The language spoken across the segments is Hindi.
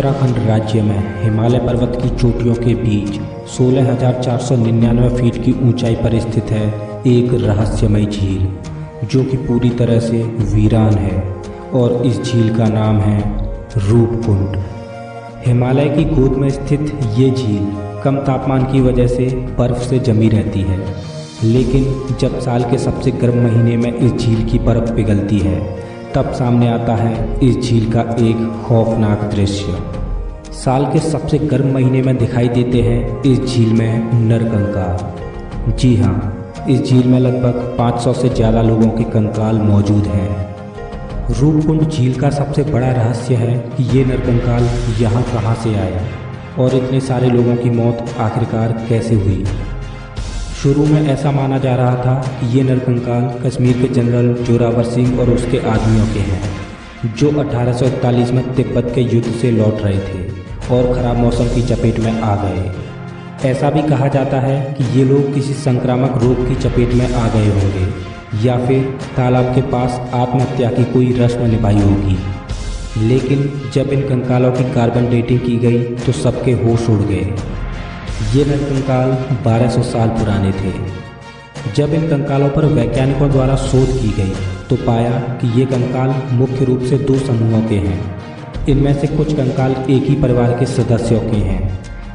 उत्तराखंड राज्य में हिमालय पर्वत की चोटियों के बीच 16,499 फीट की ऊंचाई पर स्थित है एक रहस्यमय झील, जो कि पूरी तरह से वीरान है और इस झील का नाम है रूपकुंड। हिमालय की गोद में स्थित ये झील कम तापमान की वजह से बर्फ से जमी रहती है, लेकिन जब साल के सबसे गर्म महीने में इस झील की बर्फ पिघलती है तब सामने आता है इस झील का एक खौफनाक दृश्य। साल के सबसे गर्म महीने में दिखाई देते हैं इस झील में नरकंकाल। जी हाँ, इस झील में लगभग 500 से ज़्यादा लोगों के कंकाल मौजूद हैं। रूपकुंड झील का सबसे बड़ा रहस्य है कि ये नरकंकाल यहाँ कहाँ से आया और इतने सारे लोगों की मौत आखिरकार कैसे हुई। शुरू में ऐसा माना जा रहा था कि ये नरकंकाल कश्मीर के जनरल जोरावर सिंह और उसके आदमियों के हैं, जो 1841 में तिब्बत के युद्ध से लौट रहे थे और ख़राब मौसम की चपेट में आ गए। ऐसा भी कहा जाता है कि ये लोग किसी संक्रामक रोग की चपेट में आ गए होंगे या फिर तालाब के पास आत्महत्या की कोई रस्म निभाई होगी। लेकिन जब इन कंकालों की कार्बन डेटिंग की गई तो सबके होश उड़ गए। ये नरकंकाल 1200 साल पुराने थे। जब इन कंकालों पर वैज्ञानिकों द्वारा शोध की गई तो पाया कि ये कंकाल मुख्य रूप से दो समूहों के हैं। इनमें से कुछ कंकाल एक ही परिवार के सदस्यों के हैं,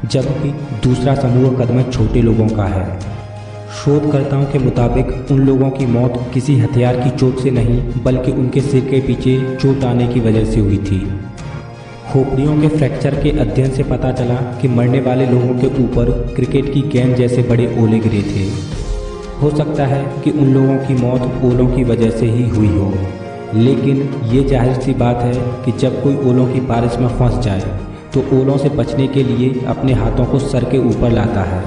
जबकि दूसरा समूह कद में छोटे लोगों का है। शोधकर्ताओं के मुताबिक उन लोगों की मौत किसी हथियार की चोट से नहीं, बल्कि उनके सिर के पीछे चोट आने की वजह से हुई थी। खोपड़ियों के फ्रैक्चर के अध्ययन से पता चला कि मरने वाले लोगों के ऊपर क्रिकेट की गेंद जैसे बड़े ओले गिरे थे। हो सकता है कि उन लोगों की मौत ओलों की वजह से ही हुई हो, लेकिन ये जाहिर सी बात है कि जब कोई ओलों की बारिश में फंस जाए तो ओलों से बचने के लिए अपने हाथों को सर के ऊपर लाता है।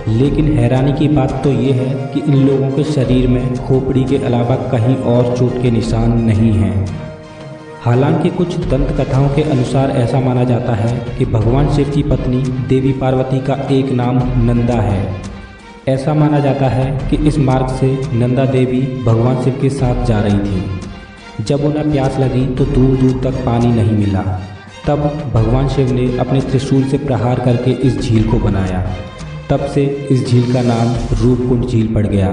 लेकिन हैरानी की बात तो ये है कि इन लोगों के शरीर में खोपड़ी के अलावा कहीं और चोट के निशान नहीं हैं। हालांकि कुछ दंत कथाओं के अनुसार ऐसा माना जाता है कि भगवान शिव की पत्नी देवी पार्वती का एक नाम नंदा है। ऐसा माना जाता है कि इस मार्ग से नंदा देवी भगवान शिव के साथ जा रही थी। जब उन्हें प्यास लगी तो दूर दूर तक पानी नहीं मिला। तब भगवान शिव ने अपने त्रिशूल से प्रहार करके इस झील को बनाया। तब से इस झील का नाम रूपकुंड झील पड़ गया।